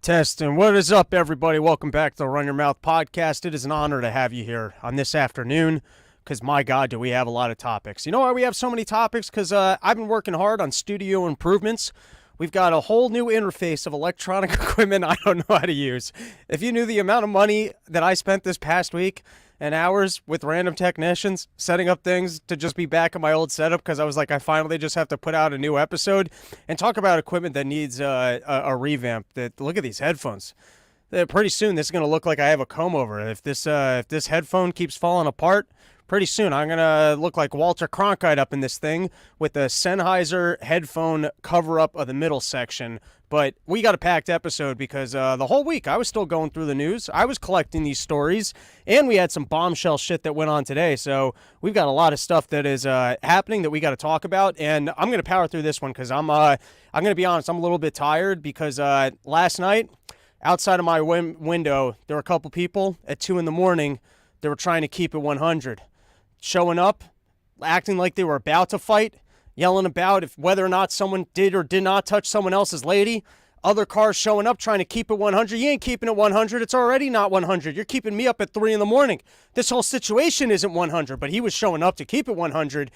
Test and what is up, everybody? Welcome back to the Run Your Mouth podcast. It is an honor to have you here on this afternoon because, my God, do we have a lot of topics. You know why we have so many topics? Because I've been working hard on studio improvements. We've got a whole new interface of electronic equipment I don't know how to use. If you knew the amount of money that I spent this past week and hours with random technicians setting up things to just be back in my old setup because I was like, I finally just have to put out a new episode and talk about equipment that needs a revamp. Look at these headphones. Pretty soon this is going to look like I have a comb over. If this headphone keeps falling apart, pretty soon I'm going to look like Walter Cronkite up in this thing with the Sennheiser headphone cover-up of the middle section. But we got a packed episode because the whole week I was still going through the news. I was collecting these stories, and we had some bombshell shit that went on today. So we've got a lot of stuff that is happening that we got to talk about, and I'm going to power through this one because I'm going to be honest, I'm a little bit tired because last night, outside of my window, there were a couple people at 2 in the morning that were trying to keep it 100. Showing up, acting like they were about to fight, yelling about whether or not someone did or did not touch someone else's lady. Other cars showing up trying to keep it 100. You ain't keeping it 100. It's already not 100. You're keeping me up at 3 in the morning. This whole situation isn't 100, but he was showing up to keep it 100.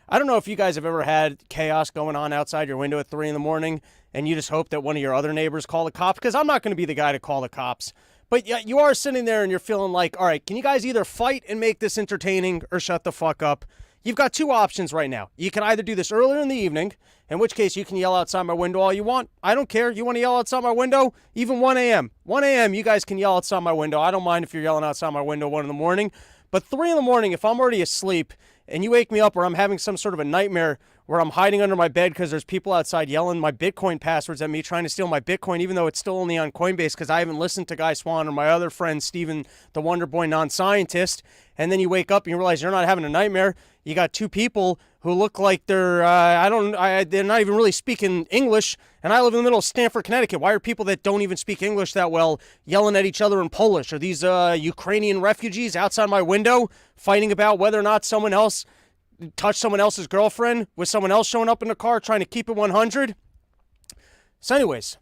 I don't know if you guys have ever had chaos going on outside your window at 3 in the morning and you just hope that one of your other neighbors call the cops, because I'm not going to be the guy to call the cops. But you are sitting there and you're feeling like, all right, can you guys either fight and make this entertaining or shut the fuck up? You've got two options right now. You can either do this earlier in the evening, in which case you can yell outside my window all you want. I don't care. You want to yell outside my window? Even 1 a.m. 1 a.m. you guys can yell outside my window. I don't mind if you're yelling outside my window 1 in the morning. But 3 in the morning, if I'm already asleep and you wake me up or I'm having some sort of a nightmare where I'm hiding under my bed because there's people outside yelling my Bitcoin passwords at me, trying to steal my Bitcoin, even though it's still only on Coinbase because I haven't listened to Guy Swan or my other friend, Steven, the Wonder Boy non-scientist, and then you wake up and you realize you're not having a nightmare. You got two people who look like they're not even really speaking English, and I live in the middle of Stamford, Connecticut. Why are people that don't even speak English that well yelling at each other in Polish? Are these Ukrainian refugees outside my window fighting about whether or not someone else touched someone else's girlfriend with someone else showing up in the car trying to keep it 100? So anyways,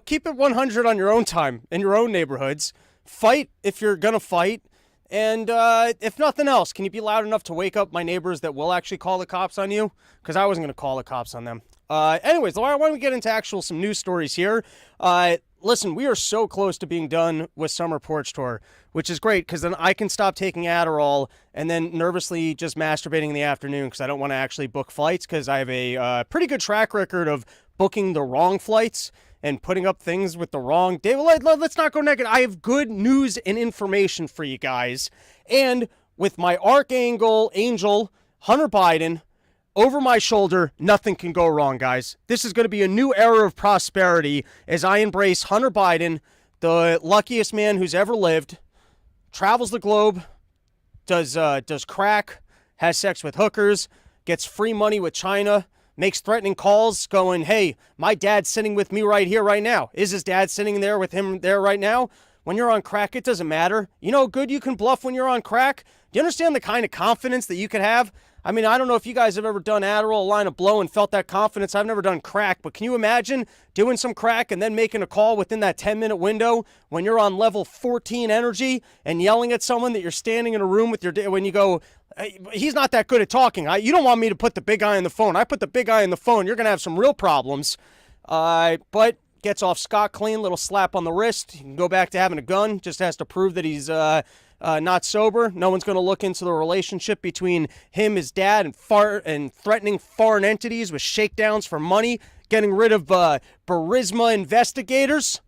keep it 100 on your own time in your own neighborhoods. Fight if you're going to fight. And if nothing else, can you be loud enough to wake up my neighbors that will actually call the cops on you? Because I wasn't going to call the cops on them. Anyways, why don't we get into some news stories here? Listen, we are so close to being done with Summer Porch Tour, which is great because then I can stop taking Adderall and then nervously just masturbating in the afternoon because I don't want to actually book flights because I have a pretty good track record of booking the wrong flights and putting up things with the wrong day. Well, let's not go negative. I have good news and information for you guys. And with my angel, Hunter Biden, over my shoulder, nothing can go wrong, guys. This is going to be a new era of prosperity as I embrace Hunter Biden, the luckiest man who's ever lived, travels the globe, does crack, has sex with hookers, gets free money with China, makes threatening calls going, hey, my dad's sitting with me right here, right now. Is his dad sitting there with him there right now? When you're on crack, it doesn't matter. You know how good you can bluff when you're on crack? Do you understand the kind of confidence that you could have? I mean, I don't know if you guys have ever done Adderall, line of blow, and felt that confidence. I've never done crack, but can you imagine doing some crack and then making a call within that 10-minute window when you're on level 14 energy and yelling at someone that you're standing in a room with when you go, he's not that good at talking. You don't want me to put the big guy on the phone. I put the big guy on the phone. You're going to have some real problems. But gets off scot-clean, little slap on the wrist. He can go back to having a gun. Just has to prove that he's not sober. No one's going to look into the relationship between him, his dad, and threatening foreign entities with shakedowns for money. Getting rid of Burisma investigators.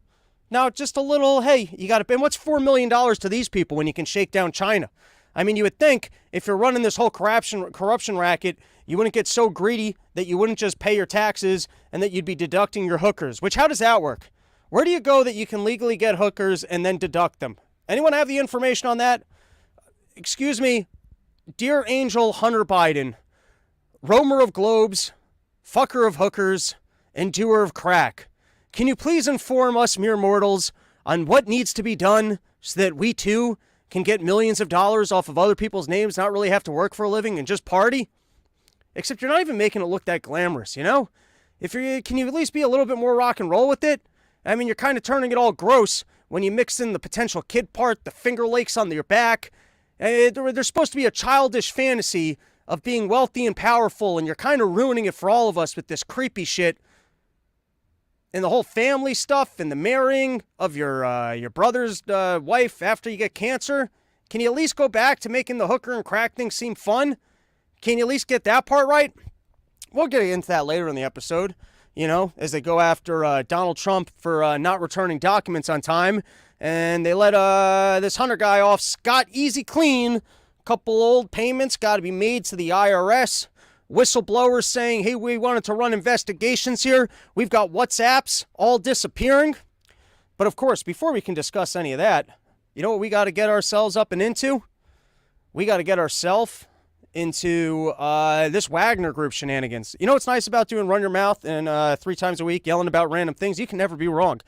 Now, just a little, hey, you got to pay. What's $4 million to these people when you can shake down China? I mean, you would think if you're running this whole corruption racket, you wouldn't get so greedy that you wouldn't just pay your taxes and that you'd be deducting your hookers. Which, how does that work? Where do you go that you can legally get hookers and then deduct them? Anyone have the information on that? Excuse me, dear angel Hunter Biden, roamer of globes, fucker of hookers, and doer of crack. Can you please inform us mere mortals on what needs to be done so that we too can get millions of dollars off of other people's names, not really have to work for a living and just party? Except you're not even making it look that glamorous, you know? Can you at least be a little bit more rock and roll with it? I mean, you're kind of turning it all gross when you mix in the potential kid part, the Finger Lakes on your back. There's supposed to be a childish fantasy of being wealthy and powerful, and you're kind of ruining it for all of us with this creepy shit. And the whole family stuff and the marrying of your brother's wife after you get cancer. Can you at least go back to making the hooker and crack thing seem fun? Can you at least get that part right? We'll get into that later in the episode, as they go after Donald Trump for not returning documents on time. And they let this Hunter guy off scot easy clean. Couple old payments got to be made to the IRS. Whistleblowers saying, hey, we wanted to run investigations here. We've got WhatsApps all disappearing. But of course, before we can discuss any of that, you know what we got to get ourselves up and into? We got to get ourselves into this Wagner group shenanigans. You know what's nice about doing Run Your Mouth and 3 times a week yelling about random things? You can never be wrong.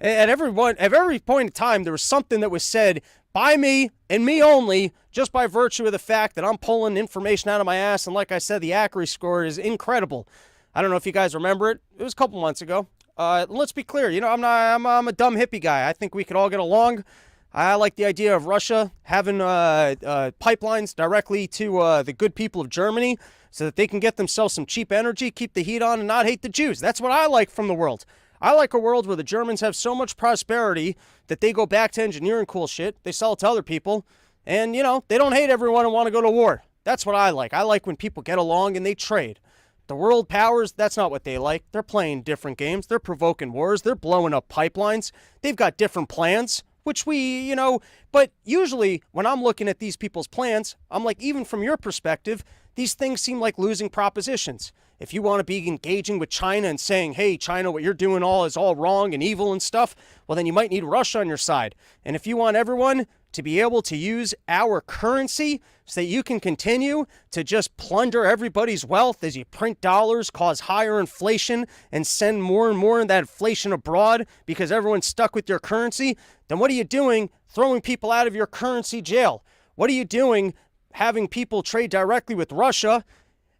At every point in time, there was something that was said by me and me only, just by virtue of the fact that I'm pulling information out of my ass. And like I said, the accuracy score is incredible. I don't know if you guys remember it. It was a couple months ago. Let's be clear. I'm a dumb hippie guy. I think we could all get along. I like the idea of Russia having pipelines directly to the good people of Germany so that they can get themselves some cheap energy, keep the heat on, and not hate the Jews. That's what I like from the world. I like a world where the Germans have so much prosperity that they go back to engineering cool shit. They sell it to other people. And, they don't hate everyone and want to go to war. That's what I like. I like when people get along and they trade. The world powers, that's not what they like. They're playing different games. They're provoking wars. They're blowing up pipelines. They've got different plans, which but usually when I'm looking at these people's plans, I'm like, even from your perspective, these things seem like losing propositions. If you want to be engaging with China and saying, hey, China, what you're doing is all wrong and evil and stuff, well, then you might need Russia on your side. And if you want everyone to be able to use our currency so that you can continue to just plunder everybody's wealth as you print dollars, cause higher inflation, and send more and more of that inflation abroad because everyone's stuck with your currency, then what are you doing throwing people out of your currency jail? What are you doing having people trade directly with Russia?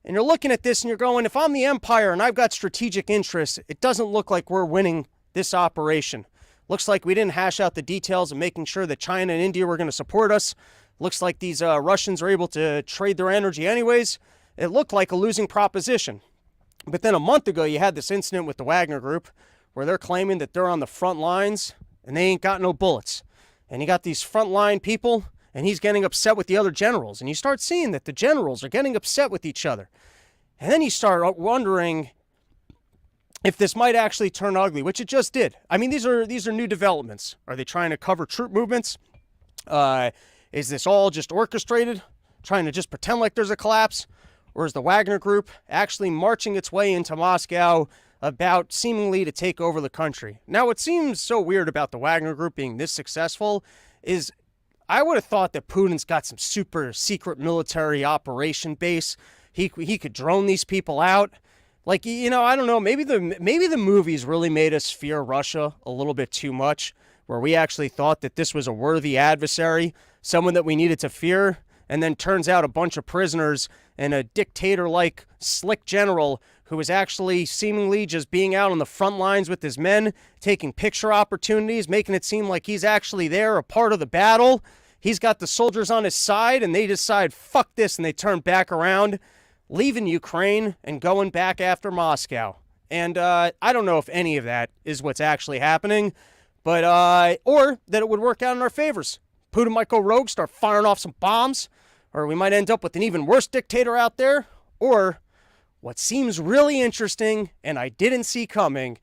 And you're looking at this and you're going, if I'm the empire and I've got strategic interests, it doesn't look like we're winning this operation. Looks like we didn't hash out the details of making sure that China and India were going to support us. Looks like these Russians are able to trade their energy anyways. It looked like a losing proposition. But then a month ago, you had this incident with the Wagner group where they're claiming that they're on the front lines and they ain't got no bullets. And you got these frontline people, and he's getting upset with the other generals. And you start seeing that the generals are getting upset with each other. And then you start wondering if this might actually turn ugly, which it just did. I mean, these are new developments. Are they trying to cover troop movements? Is this all just orchestrated, trying to just pretend like there's a collapse? Or is the Wagner group actually marching its way into Moscow about seemingly to take over the country? Now, what seems so weird about the Wagner group being this successful is I would have thought that Putin's got some super secret military operation base. He could drone these people out. Like, I don't know, maybe the movies really made us fear Russia a little bit too much, where we actually thought that this was a worthy adversary, someone that we needed to fear, and then turns out a bunch of prisoners and a dictator-like slick general who was actually seemingly just being out on the front lines with his men, taking picture opportunities, making it seem like he's actually there, a part of the battle. He's got the soldiers on his side, and they decide, fuck this, and they turn back around, leaving Ukraine and going back after Moscow. And I don't know if any of that is what's actually happening, but or that it would work out in our favors. Putin might go rogue, start firing off some bombs, or we might end up with an even worse dictator out there. Or what seems really interesting, and I didn't see coming,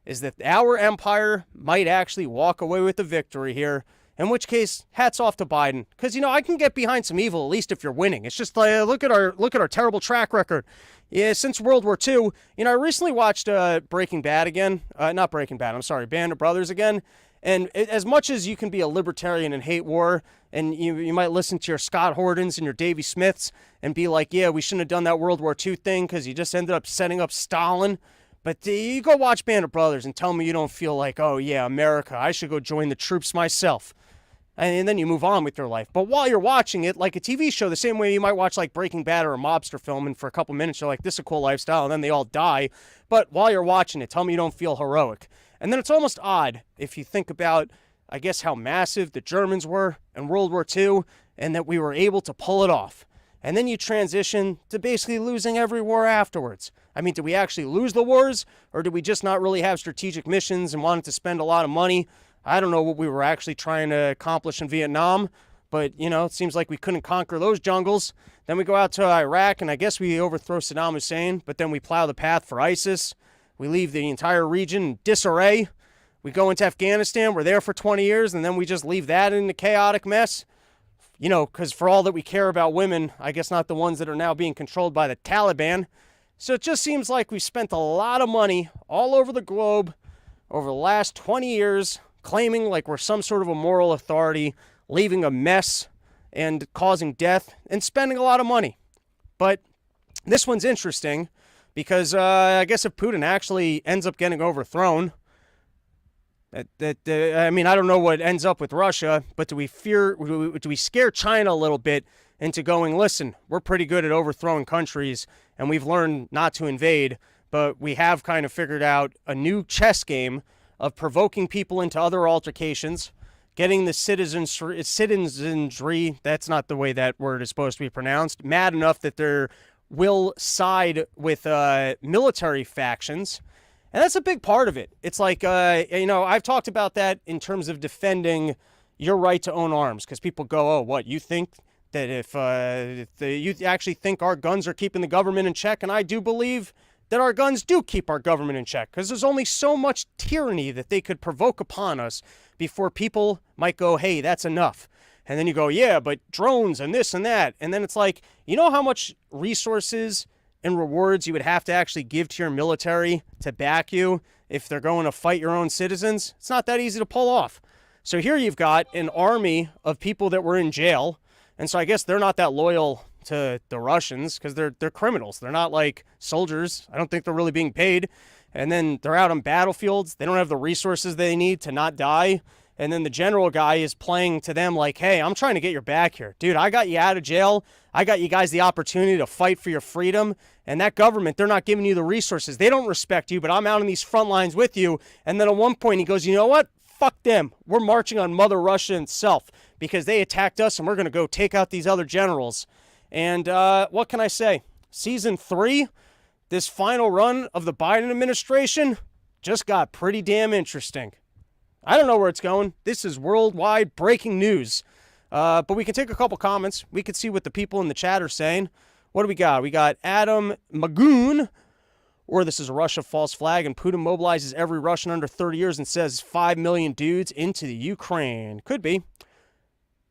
is that our empire might actually walk away with the victory here. In which case, hats off to Biden, because I can get behind some evil at least if you're winning. It's just like look at our terrible track record. Yeah, since World War II, I recently watched Breaking Bad again. Not Breaking Bad. I'm sorry, Band of Brothers again. And as much as you can be a libertarian and hate war, and you might listen to your Scott Hordens and your Davy Smiths and be like, yeah, we shouldn't have done that World War II thing because you just ended up setting up Stalin. But you go watch Band of Brothers and tell me you don't feel like, oh yeah, America, I should go join the troops myself. And then you move on with your life. But while you're watching it, like a TV show, the same way you might watch like Breaking Bad or a mobster film, and for a couple minutes you're like, this is a cool lifestyle, and then they all die. But while you're watching it, tell me you don't feel heroic. And then it's almost odd if you think about, I guess, how massive the Germans were in World War II and that we were able to pull it off. And then you transition to basically losing every war afterwards. I mean, did we actually lose the wars, or did we just not really have strategic missions and wanted to spend a lot of money? I don't know what we were actually trying to accomplish in Vietnam, but, it seems like we couldn't conquer those jungles. Then we go out to Iraq, and I guess we overthrow Saddam Hussein, but then we plow the path for ISIS. We leave the entire region in disarray. We go into Afghanistan, we're there for 20 years, and then we just leave that in a chaotic mess. Because for all that we care about women, I guess not the ones that are now being controlled by the Taliban. So it just seems like we've spent a lot of money all over the globe over the last 20 years, claiming like we're some sort of a moral authority, leaving a mess and causing death, and spending a lot of money. But this one's interesting because I guess if Putin actually ends up getting overthrown, I don't know what ends up with Russia, but do we scare China a little bit into going, listen, we're pretty good at overthrowing countries and we've learned not to invade, but we have kind of figured out a new chess game of provoking people into other altercations, getting the citizenry, that's not the way that word is supposed to be pronounced, mad enough that they will side with military factions. And that's a big part of it. It's like, I've talked about that in terms of defending your right to own arms. Because people go, oh, what, you think that if you actually think our guns are keeping the government in check? And I do believe that our guns do keep our government in check. Because there's only so much tyranny that they could provoke upon us before people might go, hey, that's enough. And then you go, yeah, but drones and this and that. And then it's like, you know how much resources and rewards you would have to actually give to your military to back you if they're going to fight your own citizens? It's not that easy to pull off. So here you've got an army of people that were in jail, and so I guess they're not that loyal to the Russians because they're criminals. They're not like soldiers. I don't think they're really being paid. And then they're out on battlefields. They don't have the resources they need to not die. And then the general guy is playing to them like, hey, I'm trying to get your back here. Dude, I got you out of jail. I got you guys the opportunity to fight for your freedom. And that government, they're not giving you the resources. They don't respect you, but I'm out on these front lines with you. And then at one point he goes, you know what? Fuck them. We're marching on Mother Russia itself because they attacked us and we're going to go take out these other generals. And what can I say? Season 3, this final run of the Biden administration just got pretty damn interesting. I don't know where it's going. This is worldwide breaking news. But we can take a couple comments. We can see what the people in the chat are saying. What do we got? We got Adam Magoon, or this is a Russia false flag, and Putin mobilizes every Russian under 30 years and says 5 million dudes into the Ukraine. Could be.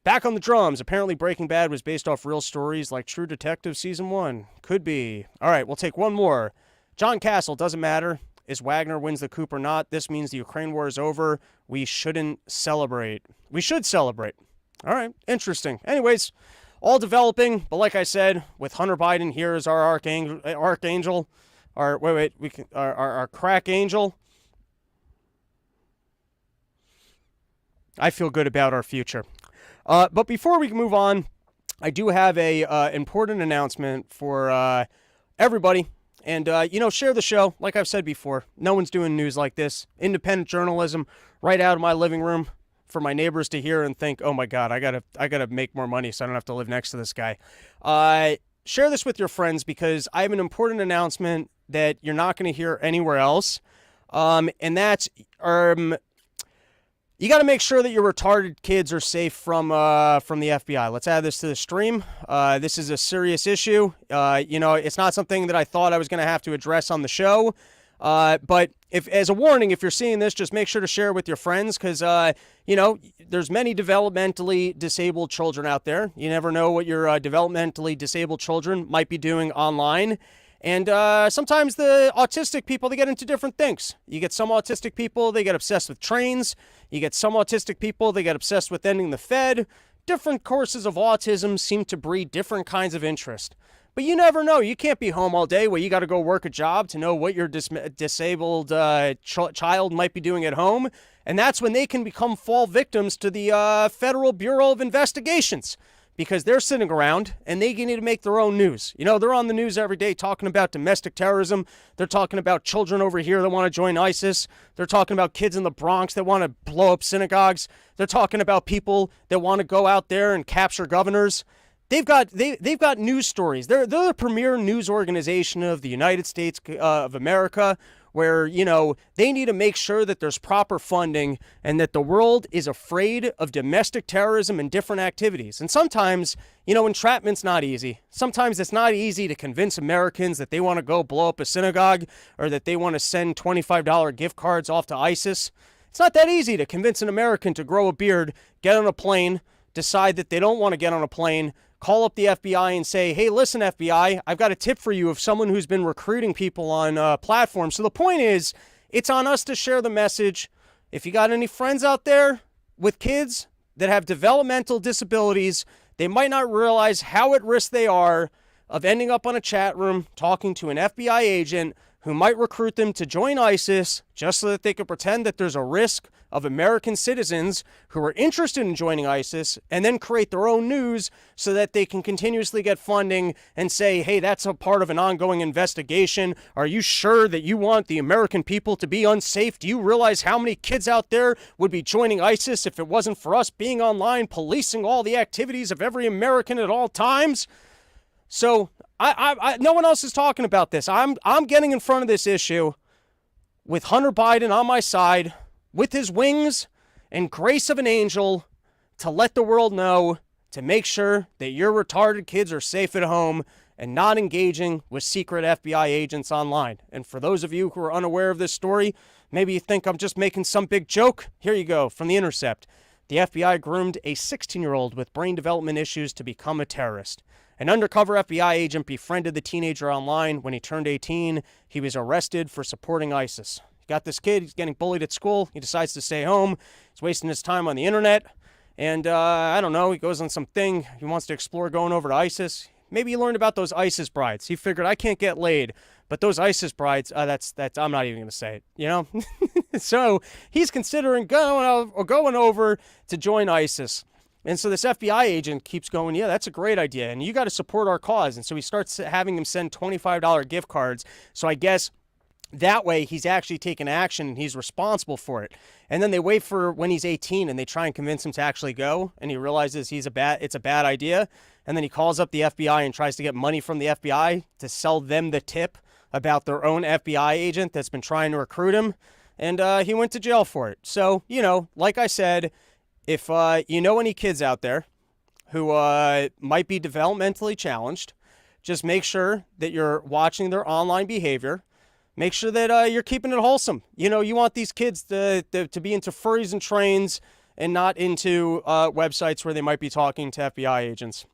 Back on the drums. Apparently Breaking Bad was based off real stories like True Detective Season 1. Could be. All right, we'll take one more. John Castle, doesn't matter. Is Wagner wins the coup or not? This means the Ukraine war is over. We shouldn't celebrate. We should celebrate. All right, interesting. Anyways, all developing, but like I said, with Hunter Biden here as our archangel, our crack angel. I feel good about our future. But before we move on, I do have a important announcement for everybody. And, share the show. Like I've said before, no one's doing news like this. Independent journalism right out of my living room for my neighbors to hear and think, oh, my God, I gotta make more money so I don't have to live next to this guy. Share this with your friends because I have an important announcement that you're not going to hear anywhere else. And that's you got to make sure that your retarded kids are safe from the FBI. Let's add this to the stream. This is a serious issue. It's not something that I thought I was going to have to address on the show. But if, as a warning, if you're seeing this, just make sure to share it with your friends because, there's many developmentally disabled children out there. You never know what your developmentally disabled children might be doing online. And sometimes the autistic people, they get into different things. You get some autistic people, they get obsessed with trains. You get some autistic people, they get obsessed with ending the Fed. Different courses of autism seem to breed different kinds of interest. But you never know. You can't be home all day where you got to go work a job to know what your disabled child might be doing at home. And that's when they can fall victims to the Federal Bureau of Investigations. because they're sitting around and they need to make their own news. You know, they're on the news every day talking about domestic terrorism. They're talking about children over here that want to join ISIS. They're talking about kids in the Bronx that want to blow up synagogues. They're talking about people that want to go out there and capture governors. They've got news stories. They're the premier news organization of the United States of America, where, you know, they need to make sure that there's proper funding and that the world is afraid of domestic terrorism and different activities. And sometimes, you know, entrapment's not easy. Sometimes it's not easy to convince Americans that they want to go blow up a synagogue or that they want to send $25 gift cards off to ISIS. It's not that easy to convince an American to grow a beard, get on a plane, decide that they don't want to get on a plane, call up the FBI and say, hey, listen, FBI, I've got a tip for you of someone who's been recruiting people on platforms. So the point is, it's on us to share the message. If you got any friends out there with kids that have developmental disabilities, they might not realize how at risk they are of ending up on a chat room talking to an FBI agent who might recruit them to join ISIS just so that they can pretend that there's a risk of American citizens who are interested in joining ISIS and then create their own news so that they can continuously get funding and say, hey, that's a part of an ongoing investigation. Are you sure that you want the American people to be unsafe? Do you realize how many kids out there would be joining ISIS if it wasn't for us being online, policing all the activities of every American at all times? So no one else is talking about this. I'm getting in front of this issue with Hunter Biden on my side, with his wings and grace of an angel, to let the world know, to make sure that your retarded kids are safe at home and not engaging with secret FBI agents online. And for those of you who are unaware of this story, maybe you think I'm just making some big joke. Here you go, from The Intercept. The FBI groomed a 16-year-old with brain development issues to become a terrorist. An undercover FBI agent befriended the teenager online. When he turned 18, he was arrested for supporting ISIS. You got this kid, he's getting bullied at school. He decides to stay home. He's wasting his time on the internet. And I don't know, he goes on something. He wants to explore going over to ISIS. Maybe he learned about those ISIS brides. He figured, I can't get laid, but those ISIS brides, that's I'm not even going to say it, you know? So he's considering going over to join ISIS. And so this FBI agent keeps going, yeah, that's a great idea, and you got to support our cause. And so he starts having him send $25 gift cards. So I guess that way he's actually taken action and he's responsible for it. And then they wait for when he's 18 and they try and convince him to actually go. And he realizes it's a bad idea. And then he calls up the FBI and tries to get money from the FBI to sell them the tip about their own FBI agent that's been trying to recruit him. And he went to jail for it. So, you know, like I said, if you know any kids out there who might be developmentally challenged, just make sure that you're watching their online behavior. Make sure that you're keeping it wholesome. You know, you want these kids to be into furries and trains and not into websites where they might be talking to FBI agents.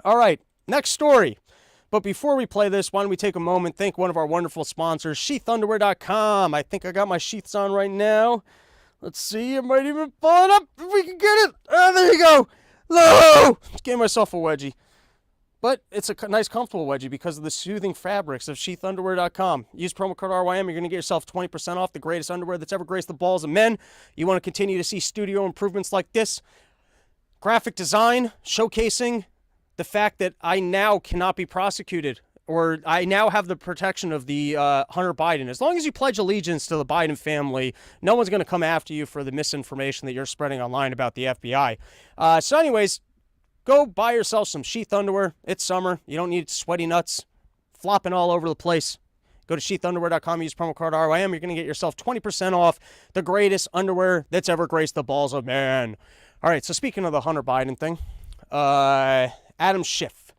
All right, next story. But before we play this, why don't we take a moment, thank one of our wonderful sponsors, sheathunderwear.com. I think I got my sheaths on right now. Let's see, I might even pull it up if we can get it. Oh, there you go. No! Just gave myself a wedgie. But it's a nice, comfortable wedgie because of the soothing fabrics of sheathunderwear.com. Use promo code RYM. You're going to get yourself 20% off the greatest underwear that's ever graced the balls of men. You want to continue to see studio improvements like this. Graphic design, showcasing the fact that I now cannot be prosecuted, or I now have the protection of the Hunter Biden. As long as you pledge allegiance to the Biden family, no one's going to come after you for the misinformation that you're spreading online about the FBI. So anyways, go buy yourself some sheath underwear. It's summer. You don't need sweaty nuts flopping all over the place. Go to sheathunderwear.com, use promo code RYM. You're going to get yourself 20% off the greatest underwear that's ever graced the balls of man. All right, so speaking of the Hunter Biden thing, Adam Schiff.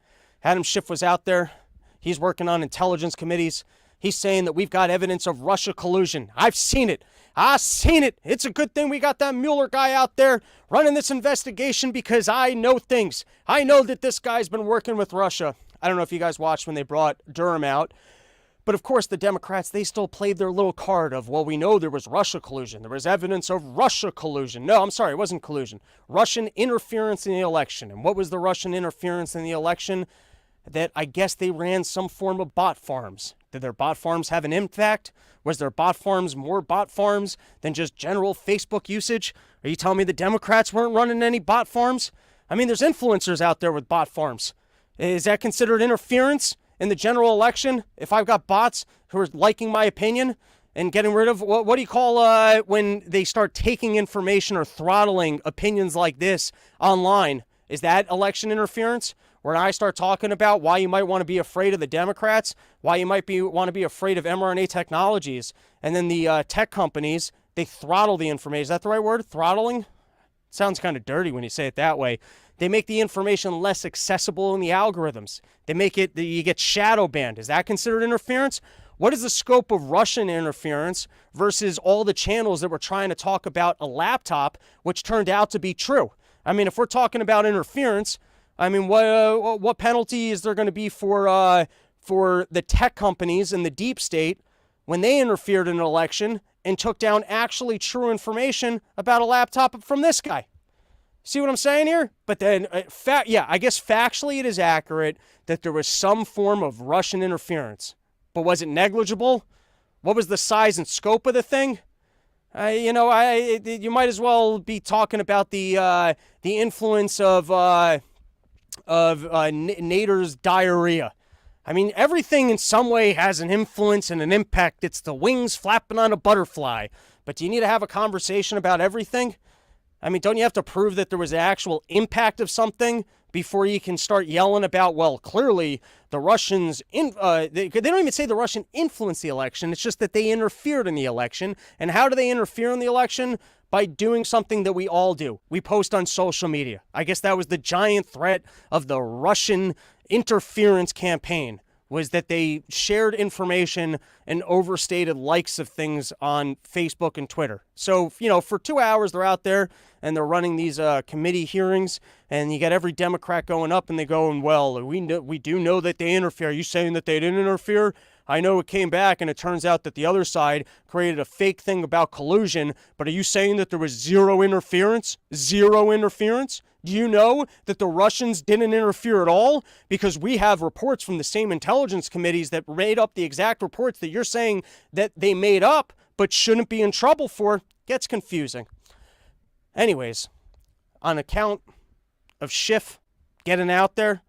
Adam Schiff was out there. He's working on intelligence committees. He's saying that we've got evidence of Russia collusion. I've seen it. I've seen it. It's a good thing we got that Mueller guy out there running this investigation because I know things. I know that this guy's been working with Russia. I don't know if you guys watched when they brought Durham out. But of course, the Democrats, they still played their little card of, well, we know there was Russia collusion. There was evidence of Russia collusion. No, I'm sorry, it wasn't collusion. Russian interference in the election. And what was the Russian interference in the election? That I guess they ran some form of bot farms. Did their bot farms have an impact? Was their bot farms more bot farms than just general Facebook usage? Are you telling me the Democrats weren't running any bot farms? I mean, there's influencers out there with bot farms. Is that considered interference in the general election? If I've got bots who are liking my opinion and getting rid of, what do you call when they start taking information or throttling opinions like this online? Is that election interference? Where I start talking about why you might want to be afraid of the Democrats, why you might want to be afraid of mRNA technologies, and then the tech companies, they throttle the information. Is that the right word? Throttling? Sounds kind of dirty when you say it that way. They make the information less accessible in the algorithms. They make it, you get shadow banned. Is that considered interference? What is the scope of Russian interference versus all the channels that were trying to talk about a laptop, which turned out to be true? I mean, if we're talking about interference, I mean, what penalty is there going to be for the tech companies and the deep state when they interfered in an election and took down actually true information about a laptop from this guy? See what I'm saying here? But then, I guess factually it is accurate that there was some form of Russian interference. But was it negligible? What was the size and scope of the thing? You might as well be talking about the influence of Nader's diarrhea. I mean, everything in some way has an influence and an impact. It's the wings flapping on a butterfly. But do you need to have a conversation about everything? I mean, don't you have to prove that there was an actual impact of something before you can start yelling about, well, clearly the Russians, they don't even say the Russian influenced the election. It's just that they interfered in the election. And how do they interfere in the election? By doing something that we all do. We post on social media. I guess that was the giant threat of the Russian interference campaign, was that they shared information and overstated likes of things on Facebook and Twitter. So, for 2 hours they're out there and they're running these committee hearings, and you got every Democrat going up and they going, well, we do know that they interfere. Are you saying that they didn't interfere? I know it came back and it turns out that the other side created a fake thing about collusion, but are you saying that there was zero interference? Zero interference? Do you know that the Russians didn't interfere at all? Because we have reports from the same intelligence committees that made up the exact reports that you're saying that they made up but shouldn't be in trouble for. Gets confusing. Anyways, on account of Schiff getting out there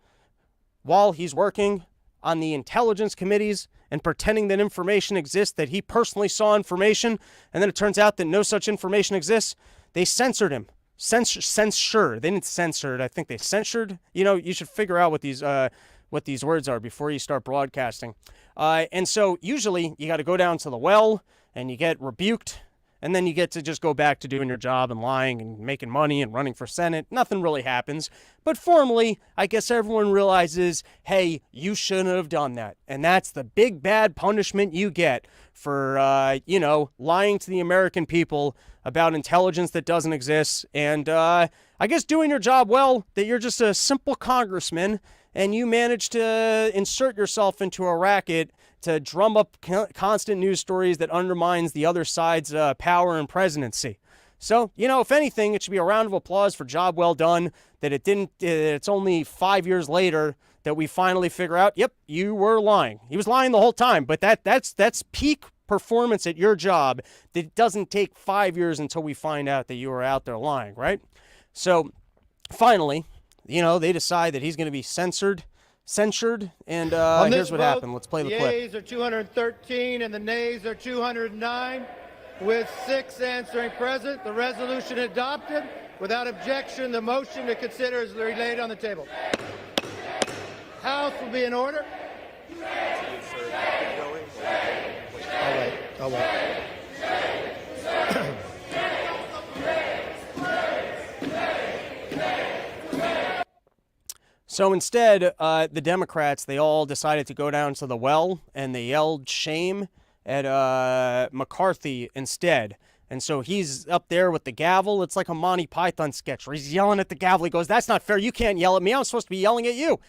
while he's working on the intelligence committees and pretending that information exists, that he personally saw information, and then it turns out that no such information exists, they censored him. Censure. They didn't censor it. I think they censured. You should figure out what these words are before you start broadcasting. And so usually you got to go down to the well and you get rebuked, and then you get to just go back to doing your job and lying and making money and running for Senate. Nothing really happens. But formally, I guess everyone realizes, hey, you shouldn't have done that. And that's the big bad punishment you get for, lying to the American people about intelligence that doesn't exist. And I guess doing your job well, that you're just a simple congressman and you manage to insert yourself into a racket to drum up constant news stories that undermines the other side's power and presidency. So, if anything, it should be a round of applause for job well done, that it's only 5 years later that we finally figure out, yep, you were lying. He was lying the whole time, but that's peak performance at your job. That it doesn't take 5 years until we find out that you were out there lying, right? So, finally, they decide that he's going to be censured, and here's what happened. Let's play the clip. The yeas are 213 and the nays are 209. With 6 answering present, the resolution adopted. Without objection, the motion to consider is laid on the table. House will be in order. I'll wait. So instead, the Democrats, they all decided to go down to the well, and they yelled shame at McCarthy instead. And so he's up there with the gavel. It's like a Monty Python sketch where he's yelling at the gavel. He goes, that's not fair. You can't yell at me. I'm supposed to be yelling at you.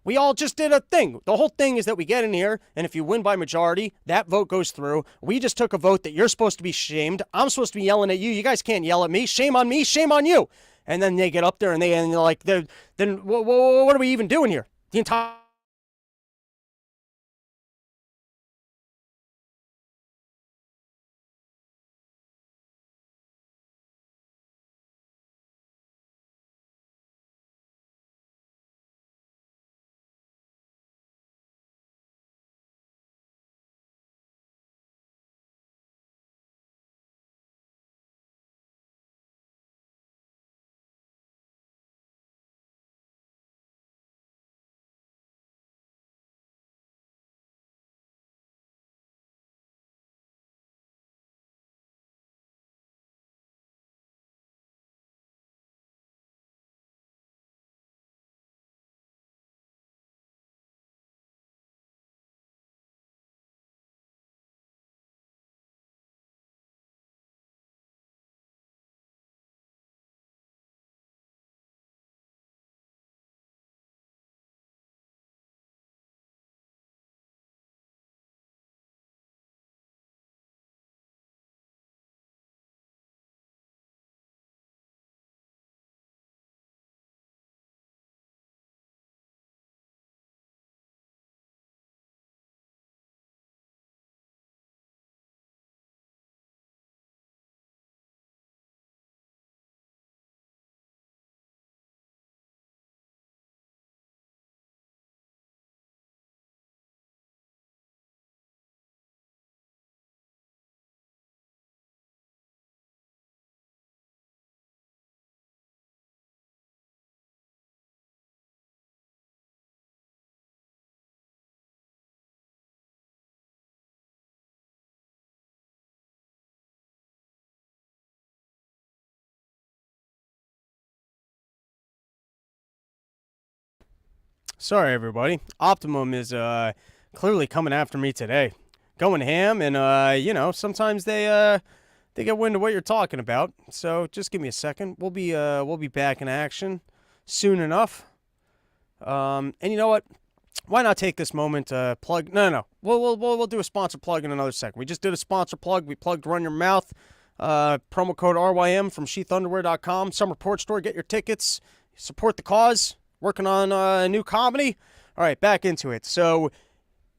We all just did a thing. The whole thing is that we get in here, and if you win by majority, that vote goes through. We just took a vote that you're supposed to be shamed. I'm supposed to be yelling at you. You guys can't yell at me. Shame on me. Shame on you. And then they get up there, and they're like, then what are we even doing here? The entire Sorry, everybody. Optimum is clearly coming after me today, going ham, and sometimes they get wind of what you're talking about. So just give me a second. We'll be back in action soon enough. And you know what? Why not take this moment to plug? No. We'll do a sponsor plug in another second. We just did a sponsor plug. We plugged Run Your Mouth. Promo code RYM from sheathunderwear.com. Summer Porch Store. Get your tickets. Support the cause. Working on a new comedy. All right, back into it. So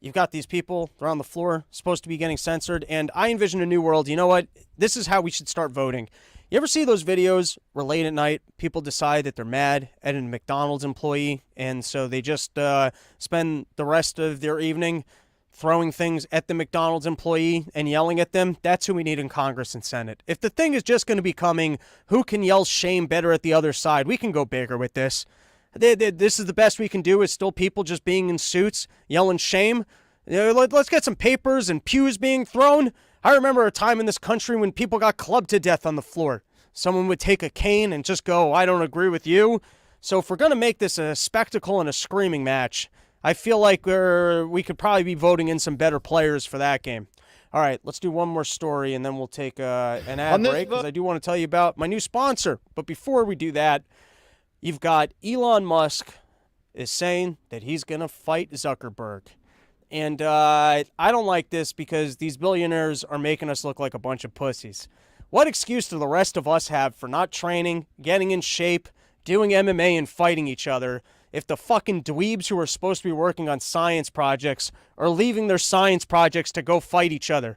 you've got these people. They're on the floor, supposed to be getting censored. And I envision a new world. You know what? This is how we should start voting. You ever see those videos where late at night people decide that they're mad at a McDonald's employee, and so they just spend the rest of their evening throwing things at the McDonald's employee and yelling at them? That's who we need in Congress and Senate. If the thing is just going to be coming, who can yell shame better at the other side? We can go bigger with this. This is the best we can do, is still people just being in suits yelling shame. Let's get some papers and pews being thrown. I remember a time in this country when people got clubbed to death on the floor. Someone would take a cane and just go, I don't agree with you. So if we're going to make this a spectacle and a screaming match, I feel like we could probably be voting in some better players for that game. All right, let's do one more story, and then we'll take an ad break, because I do want to tell you about my new sponsor. But before we do that, you've got Elon Musk is saying that he's going to fight Zuckerberg. And I don't like this, because these billionaires are making us look like a bunch of pussies. What excuse do the rest of us have for not training, getting in shape, doing MMA, and fighting each other if the fucking dweebs who are supposed to be working on science projects are leaving their science projects to go fight each other?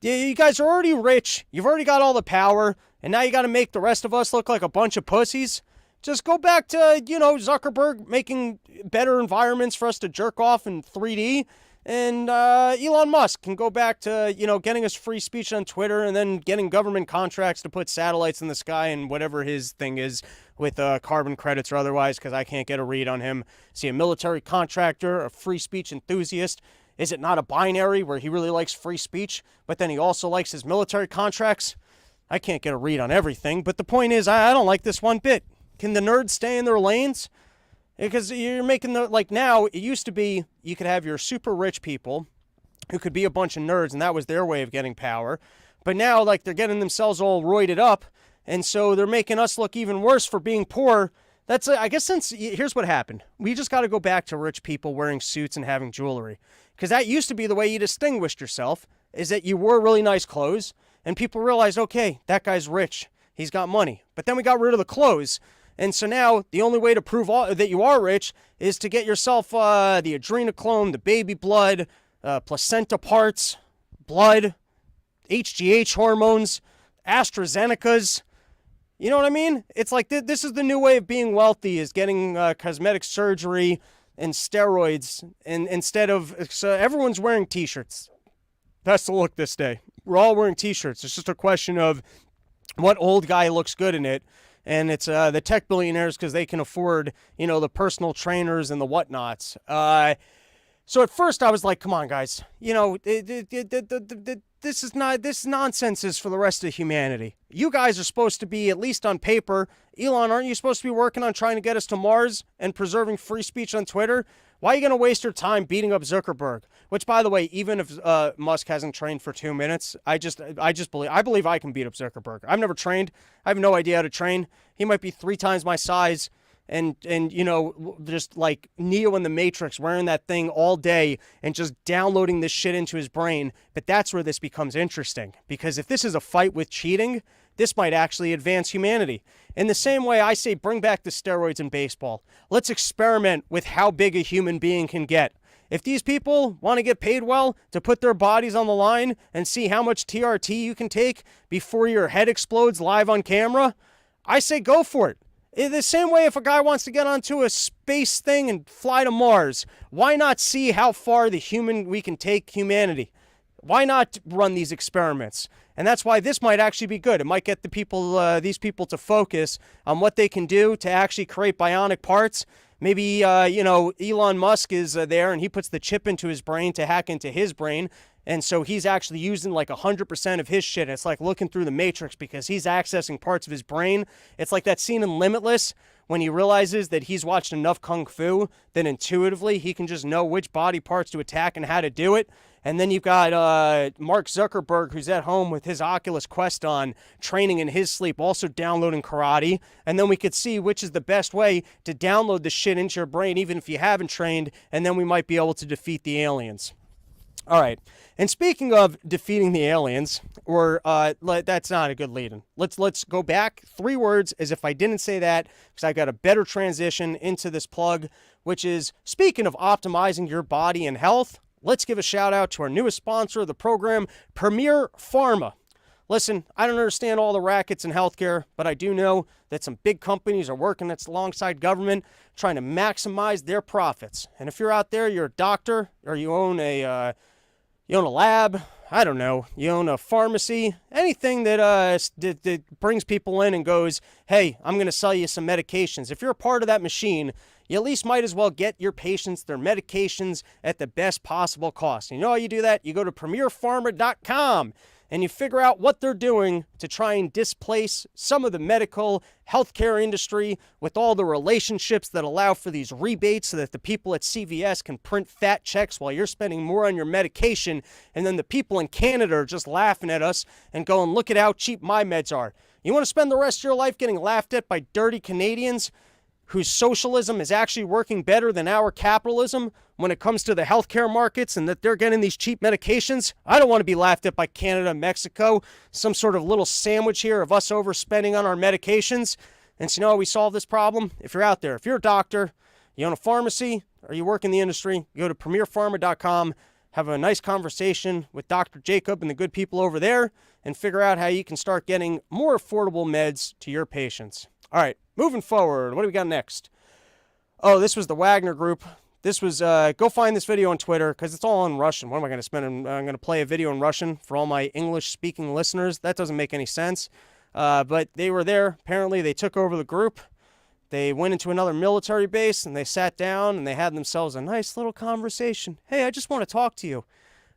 You guys are already rich. You've already got all the power. And now you got to make the rest of us look like a bunch of pussies? Just go back to, Zuckerberg making better environments for us to jerk off in 3D. And Elon Musk can go back to, getting us free speech on Twitter, and then getting government contracts to put satellites in the sky and whatever his thing is with carbon credits or otherwise, because I can't get a read on him. Is he a military contractor, a free speech enthusiast? Is it not a binary where he really likes free speech, but then he also likes his military contracts? I can't get a read on everything, but the point is, I don't like this one bit. Can the nerds stay in their lanes? Because you're making now, it used to be you could have your super rich people who could be a bunch of nerds, and that was their way of getting power. But now, they're getting themselves all roided up, and so they're making us look even worse for being poor. That's, I guess, here's what happened. We just got to go back to rich people wearing suits and having jewelry. Because that used to be the way you distinguished yourself, is that you wore really nice clothes, and people realized, okay, that guy's rich. He's got money. But then we got rid of the clothes. And so now the only way to prove that you are rich is to get yourself the adrenochrome, the baby blood, placenta parts, blood, HGH hormones, AstraZenecas. You know what I mean? It's like this is the new way of being wealthy, is getting cosmetic surgery and steroids. And instead of, so everyone's wearing T-shirts. That's the look this day. We're all wearing T-shirts. It's just a question of what old guy looks good in it. And it's the tech billionaires, because they can afford, the personal trainers and the whatnots. So at first I was like, come on, guys. This nonsense is for the rest of humanity. You guys are supposed to be, at least on paper, Elon, aren't you supposed to be working on trying to get us to Mars and preserving free speech on Twitter? Why are you going to waste your time beating up Zuckerberg? Which, by the way, even if Musk hasn't trained for 2 minutes, I believe I can beat up Zuckerberg. I've never trained. I have no idea how to train. He might be 3 times my size, and just like Neo in the Matrix, wearing that thing all day and just downloading this shit into his brain. But that's where this becomes interesting, because if this is a fight with cheating, this might actually advance humanity. In the same way, I say bring back the steroids in baseball. Let's experiment with how big a human being can get. If these people want to get paid well to put their bodies on the line and see how much TRT you can take before your head explodes live on camera, I say go for it. In the same way, if a guy wants to get onto a space thing and fly to Mars, why not see how far we can take humanity? Why not run these experiments? And that's why this might actually be good. It might get these people to focus on what they can do to actually create bionic parts. Maybe, Elon Musk is there and he puts the chip into his brain to hack into his brain. And so he's actually using like 100% of his shit. It's like looking through the Matrix because he's accessing parts of his brain. It's like that scene in Limitless when he realizes that he's watched enough Kung Fu that intuitively he can just know which body parts to attack and how to do it. And then you've got Mark Zuckerberg, who's at home with his Oculus Quest on, training in his sleep, also downloading karate. And then we could see which is the best way to download the shit into your brain, even if you haven't trained, and then we might be able to defeat the aliens. All right. And speaking of defeating the aliens, or that's not a good lead-in. Let's go back 3 words as if I didn't say that, because I got a better transition into this plug, which is, speaking of optimizing your body and health, let's give a shout out to our newest sponsor of the program, Premier Pharma. Listen, I don't understand all the rackets in healthcare, but I do know that some big companies are working alongside government trying to maximize their profits. And if you're out there, you're a doctor, or you own a lab, I don't know, you own a pharmacy, anything that brings people in and goes, hey, I'm going to sell you some medications. If you're a part of that machine, you at least might as well get your patients their medications at the best possible cost. And you know how you do that? You go to premierpharma.com and you figure out what they're doing to try and displace some of the medical healthcare industry with all the relationships that allow for these rebates so that the people at CVS can print fat checks while you're spending more on your medication, and then the people in Canada are just laughing at us and going, look at how cheap my meds are. You want to spend the rest of your life getting laughed at by dirty Canadians whose socialism is actually working better than our capitalism when it comes to the healthcare markets and that they're getting these cheap medications? I don't want to be laughed at by Canada and Mexico, some sort of little sandwich here of us overspending on our medications. And so you know how we solve this problem? If you're out there, if you're a doctor, you own a pharmacy, or you work in the industry, you go to premierpharma.com, have a nice conversation with Dr. Jacob and the good people over there, and figure out how you can start getting more affordable meds to your patients. All right, moving forward, what do we got next? Oh, this was the Wagner group. This was, go find this video on Twitter, because it's all in Russian. What am I going to spend? I'm going to play a video in Russian for all my English-speaking listeners. That doesn't make any sense. But they were there. Apparently, they took over the group. They went into another military base, and they sat down, and they had themselves a nice little conversation. Hey, I just want to talk to you.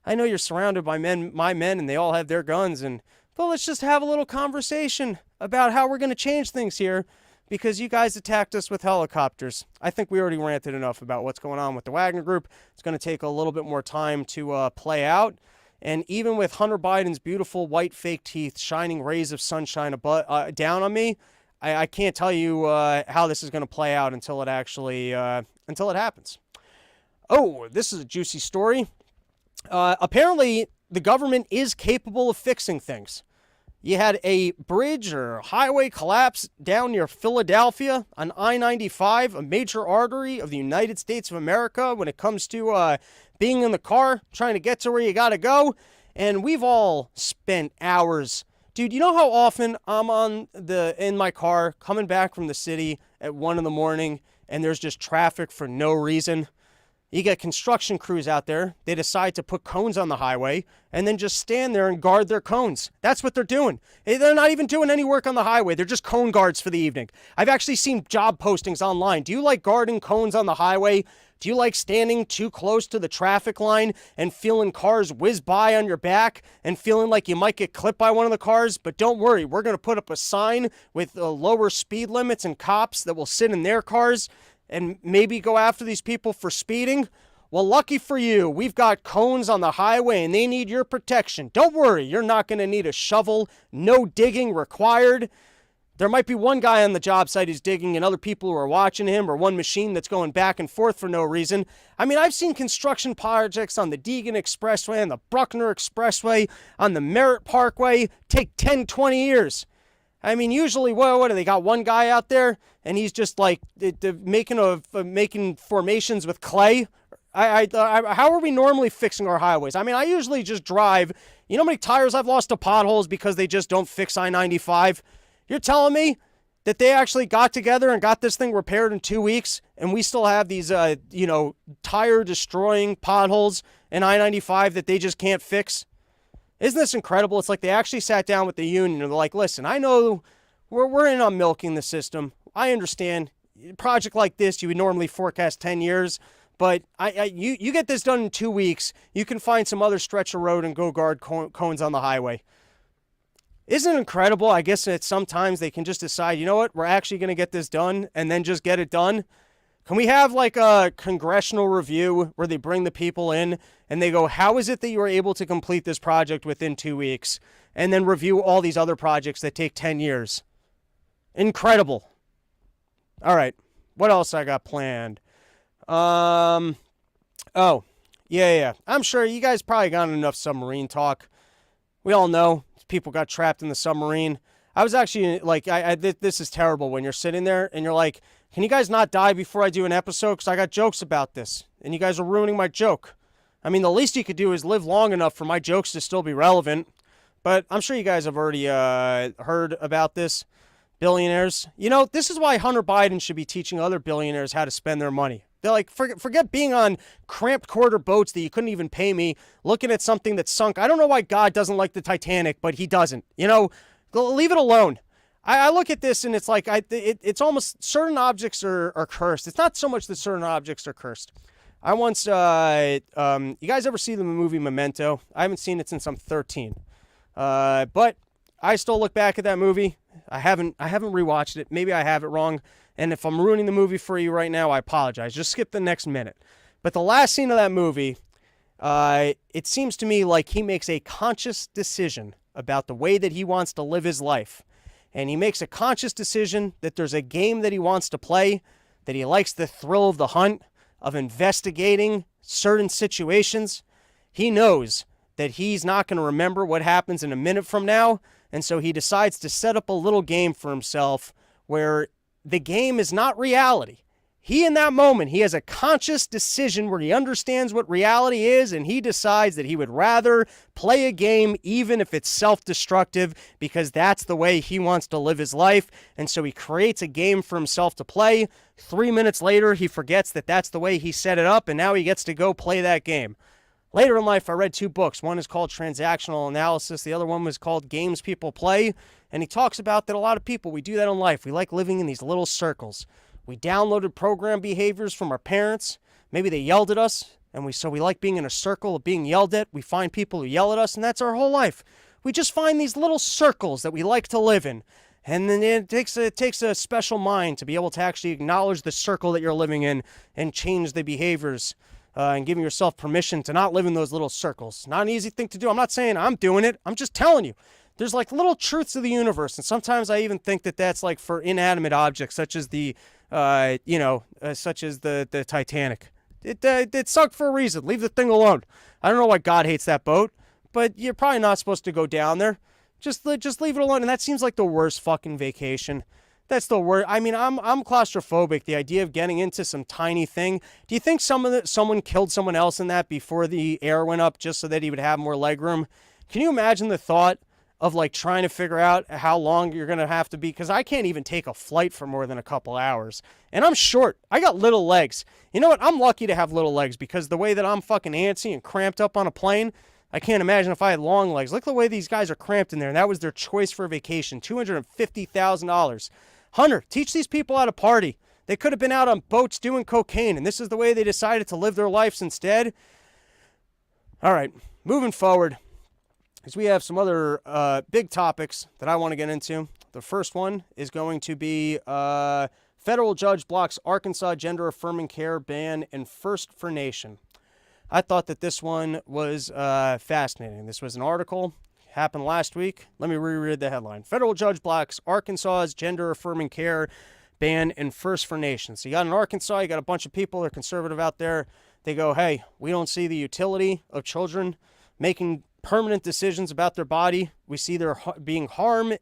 I know you're surrounded by my men, and they all have their guns, but let's just have a little conversation about how we're going to change things here, because you guys attacked us with helicopters. I think we already ranted enough about what's going on with the Wagner group. It's going to take a little bit more time to play out. And even with Hunter Biden's beautiful white fake teeth shining rays of sunshine down on me, I can't tell you how this is going to play out until it actually until it happens. Oh, this is a juicy story. Apparently, the government is capable of fixing things. You had a bridge or highway collapse down near Philadelphia on I-95, a major artery of the United States of America when it comes to being in the car, trying to get to where you got to go. And we've all spent hours. Dude, you know how often I'm in my car coming back from the city at 1 a.m. and there's just traffic for no reason? You get construction crews out there. They decide to put cones on the highway and then just stand there and guard their cones. That's what they're doing. They're not even doing any work on the highway. They're just cone guards for the evening. I've actually seen job postings online. Do you like guarding cones on the highway? Do you like standing too close to the traffic line and feeling cars whiz by on your back and feeling like you might get clipped by one of the cars? But don't worry, we're going to put up a sign with lower speed limits and cops that will sit in their cars and maybe go after these people for speeding. Well, lucky for you, we've got cones on the highway and they need your protection. Don't worry, you're not going to need a shovel. No digging required. There might be one guy on the job site who's digging and other people who are watching him, or one machine that's going back and forth for no reason. I mean, I've seen construction projects on the Deegan Expressway, on the Bruckner Expressway, on the Merritt Parkway take 10, 20 years. I mean, usually, what do they got? One guy out there, and he's just like making formations with clay. How are we normally fixing our highways? I mean, I usually just drive. You know how many tires I've lost to potholes because they just don't fix I-95? You're telling me that they actually got together and got this thing repaired in 2 weeks, and we still have these, tire-destroying potholes in I-95 that they just can't fix? Isn't this incredible? It's like they actually sat down with the union and they're like, listen, I know we're in on milking the system. I understand. A project like this, you would normally forecast 10 years, But you get this done in 2 weeks, you can find some other stretch of road and go guard cones on the highway. Isn't it incredible? I guess that sometimes they can just decide, you know what, we're actually going to get this done and then just get it done. Can we have like a congressional review where they bring the people in and they go, how is it that you were able to complete this project within 2 weeks? And then review all these other projects that take 10 years. Incredible. All right. What else I got planned? Oh, yeah. I'm sure you guys probably got enough submarine talk. We all know people got trapped in the submarine. I was actually like, this is terrible when you're sitting there and you're like, can you guys not die before I do an episode? Because I got jokes about this and you guys are ruining my joke. I mean, the least you could do is live long enough for my jokes to still be relevant. But I'm sure you guys have already heard about this. Billionaires. You know, this is why Hunter Biden should be teaching other billionaires how to spend their money. They're like, forget being on cramped quarter boats that you couldn't even pay me, looking at something that sunk. I don't know why God doesn't like the Titanic, but he doesn't. You know, leave it alone. I look at this and it's like, it's almost certain objects are cursed. It's not so much that certain objects are cursed. I once, you guys ever see the movie Memento? I haven't seen it since I'm 13. But I still look back at that movie. I haven't rewatched it. Maybe I have it wrong. And if I'm ruining the movie for you right now, I apologize. Just skip the next minute. But the last scene of that movie, it seems to me like he makes a conscious decision about the way that he wants to live his life. And he makes a conscious decision that there's a game that he wants to play, that he likes the thrill of the hunt, of investigating certain situations. He knows that he's not going to remember what happens in a minute from now. And so he decides to set up a little game for himself where the game is not reality. He, in that moment, he has a conscious decision where he understands what reality is, and he decides that he would rather play a game even if it's self-destructive, because that's the way he wants to live his life. And so he creates a game for himself to play. 3 minutes later, he forgets that that's the way he set it up, and now he gets to go play that game. Later in life, I read 2 books. One is called Transactional Analysis. The other one was called Games People Play. And he talks about that a lot of people, we do that in life. We like living in these little circles. We downloaded program behaviors from our parents. Maybe they yelled at us, and we like being in a circle of being yelled at. We find people who yell at us, and that's our whole life. We just find these little circles that we like to live in. And then it takes a special mind to be able to actually acknowledge the circle that you're living in and change the behaviors. And giving yourself permission to not live in those little circles. Not an easy thing to do. I'm not saying I'm doing it. I'm just telling you. There's like little truths of the universe. And sometimes I even think that that's like for inanimate objects, such as the Titanic. It sunk for a reason. Leave the thing alone. I don't know why God hates that boat, but you're probably not supposed to go down there. Just leave it alone. And that seems like the worst fucking vacation. That's the word. I mean, I'm claustrophobic. The idea of getting into some tiny thing. Do you think someone killed someone else in that before the air went up just so that he would have more legroom? Can you imagine the thought of like trying to figure out how long you're going to have to be? Because I can't even take a flight for more than a couple hours. And I'm short. I got little legs. You know what? I'm lucky to have little legs because the way that I'm fucking antsy and cramped up on a plane, I can't imagine if I had long legs. Look at the way these guys are cramped in there. And that was their choice for a vacation. $250,000. Hunter, teach these people how to party. They could have been out on boats doing cocaine, and this is the way they decided to live their lives instead. All right, moving forward, because we have some other big topics that I want to get into. The first one is going to be federal judge blocks Arkansas gender-affirming care ban and first for nation. I thought that this one was fascinating. This was an article. Happened last week. Let me reread the headline. Federal judge blocks Arkansas's gender-affirming care ban and first for nation. So you got in Arkansas, you got a bunch of people that are conservative out there. They go, hey, we don't see the utility of children making permanent decisions about their body. We see there being harm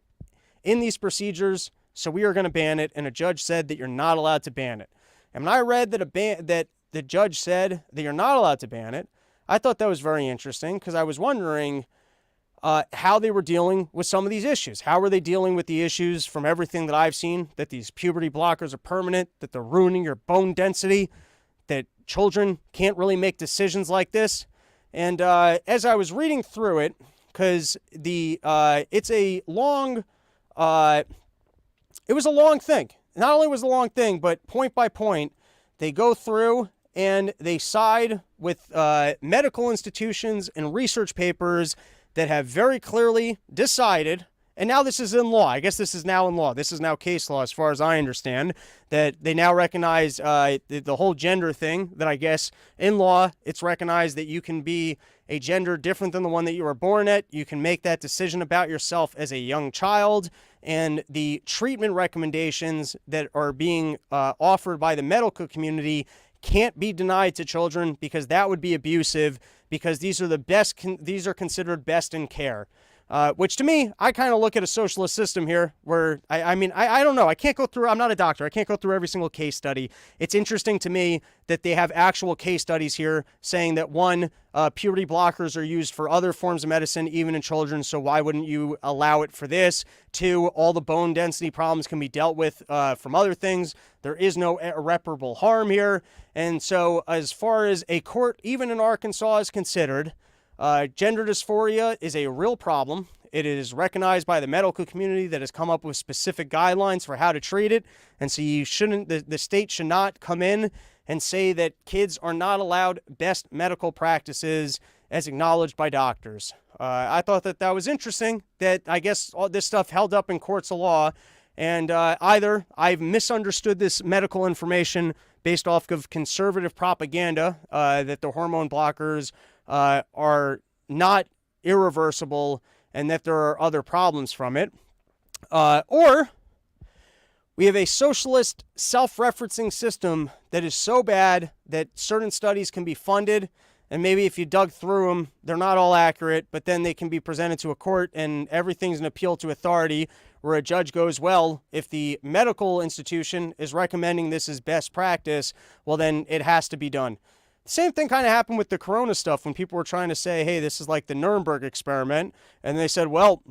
in these procedures, so we are going to ban it. And a judge said that you're not allowed to ban it. And when I read that the judge said that you're not allowed to ban it, I thought that was very interesting because I was wondering how they were dealing with some of these issues. How were they dealing with the issues from everything that I've seen, that these puberty blockers are permanent, that they're ruining your bone density, that children can't really make decisions like this. And as I was reading through it, because it's a long, it was a long thing. Not only was it a long thing, but point by point, they go through and they side with medical institutions and research papers that have very clearly decided, and now this is in law. I guess this is now in law. This is now case law as far as I understand, that they now recognize the whole gender thing, that I guess in law it's recognized that you can be a gender different than the one that you were born at. You can make that decision about yourself as a young child, and the treatment recommendations that are being offered by the medical community can't be denied to children, because that would be abusive, because these are the best, these are considered best in care. Which to me, I kind of look at a socialist system here where, I mean, I don't know. I can't go through, I'm not a doctor. I can't go through every single case study. It's interesting to me that they have actual case studies here saying that one, puberty blockers are used for other forms of medicine, even in children. So why wouldn't you allow it for this? Two, all the bone density problems can be dealt with from other things. There is no irreparable harm here. And so as far as a court, even in Arkansas, is considered, gender dysphoria is a real problem. It is recognized by the medical community that has come up with specific guidelines for how to treat it. And so you shouldn't, the state should not come in and say that kids are not allowed best medical practices as acknowledged by doctors. I thought that that was interesting, that I guess all this stuff held up in courts of law, and either I've misunderstood this medical information based off of conservative propaganda, that the hormone blockers are not irreversible and that there are other problems from it, or we have a socialist self-referencing system that is so bad that certain studies can be funded, and maybe if you dug through them, they're not all accurate, but then they can be presented to a court and everything's an appeal to authority, where a judge goes, well, if the medical institution is recommending this as best practice, well, then it has to be done. Same thing kind of happened with the corona stuff when people were trying to say, hey, this is like the Nuremberg experiment. And they said, well,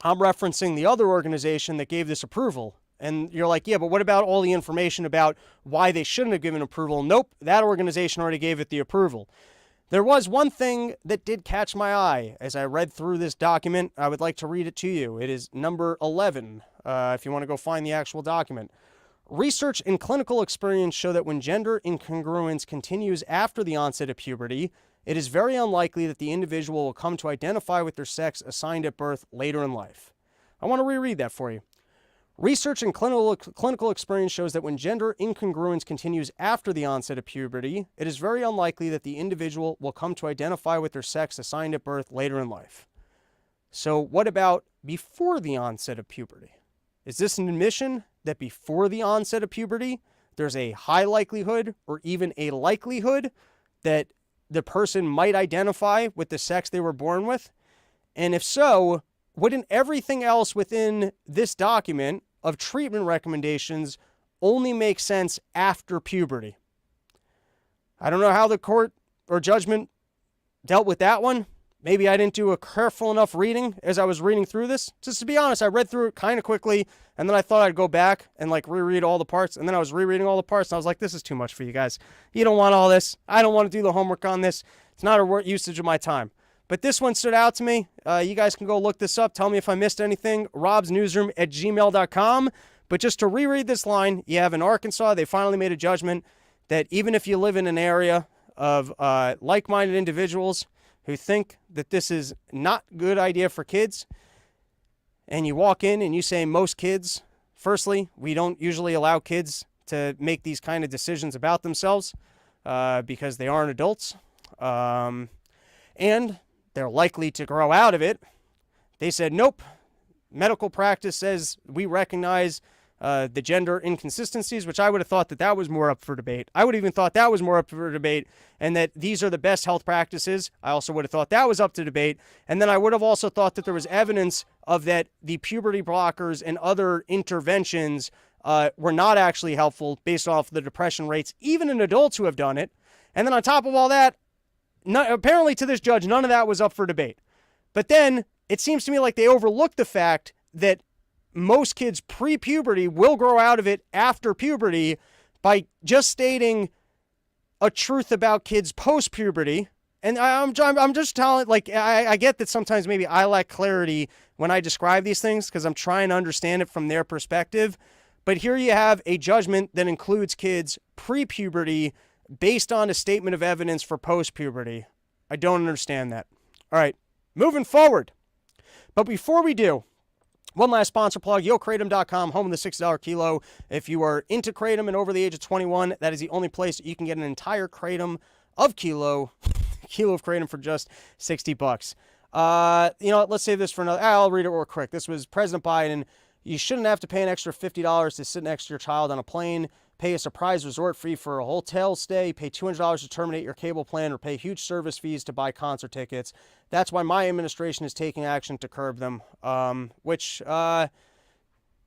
I'm referencing the other organization that gave this approval. And you're like, yeah, but what about all the information about why they shouldn't have given approval? Nope, that organization already gave it the approval. There was one thing that did catch my eye as I read through this document. I would like to read it to you. It is number 11, if you want to go find the actual document. Research and clinical experience show that when gender incongruence continues after the onset of puberty, it is very unlikely that the individual will come to identify with their sex assigned at birth later in life. I want to reread that for you. Research and clinical experience shows that when gender incongruence continues after the onset of puberty, it is very unlikely that the individual will come to identify with their sex assigned at birth later in life. So what about before the onset of puberty? Is this an admission that before the onset of puberty, there's a high likelihood or even a likelihood that the person might identify with the sex they were born with? And if so, wouldn't everything else within this document of treatment recommendations only make sense after puberty? I don't know how the court or judgment dealt with that one. Maybe I didn't do a careful enough reading as I was reading through this. Just to be honest, I read through it kind of quickly, and then I thought I'd go back and like reread all the parts, and then I was rereading all the parts, and I was like, this is too much for you guys. You don't want all this. I don't want to do the homework on this. It's not a usage of my time. But this one stood out to me. You guys can go look this up. Tell me if I missed anything. robsnewsroom@gmail.com. But just to reread this line, you have in Arkansas, they finally made a judgment that even if you live in an area of like-minded individuals who think that this is not a good idea for kids, and you walk in and you say most kids, firstly, we don't usually allow kids to make these kind of decisions about themselves because they aren't adults, and they're likely to grow out of it. They said, nope, medical practice says we recognize the gender inconsistencies, which I would have thought that that was more up for debate. I would have even thought that was more up for debate, and that these are the best health practices. I also would have thought that was up to debate. And then I would have also thought that there was evidence of that the puberty blockers and other interventions were not actually helpful based off the depression rates, even in adults who have done it. And then on top of all that, apparently to this judge, none of that was up for debate. But then it seems to me like they overlooked the fact that most kids pre-puberty will grow out of it after puberty by just stating a truth about kids post-puberty. And I'm just telling, like, I get that sometimes maybe I lack clarity when I describe these things because I'm trying to understand it from their perspective. But here you have a judgment that includes kids pre-puberty based on a statement of evidence for post-puberty. I don't understand that. All right, moving forward. But before we do, one last sponsor plug, YoKratom.com, home of the $6 kilo. If you are into Kratom and over the age of 21, that is the only place that you can get an entire Kratom of kilo of Kratom for just $60. You know what, let's save this for another. I'll read it real quick. This was President Biden. You shouldn't have to pay an extra $50 to sit next to your child on a plane, pay a surprise resort fee for a hotel stay, pay $200 to terminate your cable plan, or pay huge service fees to buy concert tickets. That's why my administration is taking action to curb them,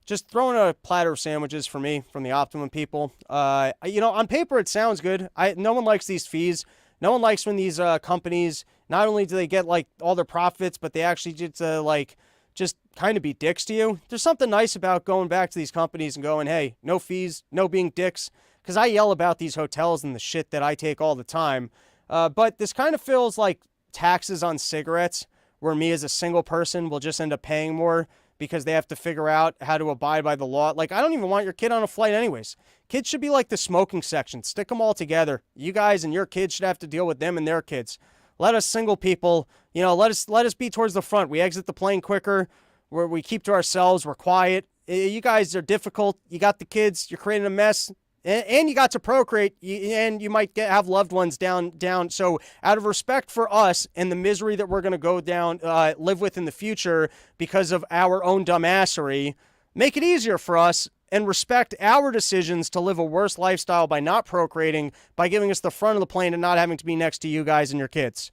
just throwing a platter of sandwiches for me from the Optimum people. You know, on paper, it sounds good. No one likes these fees. No one likes when these companies, not only do they get like all their profits, but they actually just kind of be dicks to you. There's something nice about going back to these companies and going, hey, no fees, no being dicks. Because I yell about these hotels and the shit that I take all the time. But this kind of feels like taxes on cigarettes, where me as a single person will just end up paying more because they have to figure out how to abide by the law. Like, I don't even want your kid on a flight anyways. Kids should be like the smoking section. Stick them all together. You guys and your kids should have to deal with them and their kids. Let us single people, you know, let us be towards the front. We exit the plane quicker, where we keep to ourselves. We're quiet. You guys are difficult. You got the kids. You're creating a mess. And you got to procreate, and you might have loved ones down. So out of respect for us and the misery that we're going to go down, live with in the future because of our own dumbassery, make it easier for us and respect our decisions to live a worse lifestyle by not procreating, by giving us the front of the plane and not having to be next to you guys and your kids.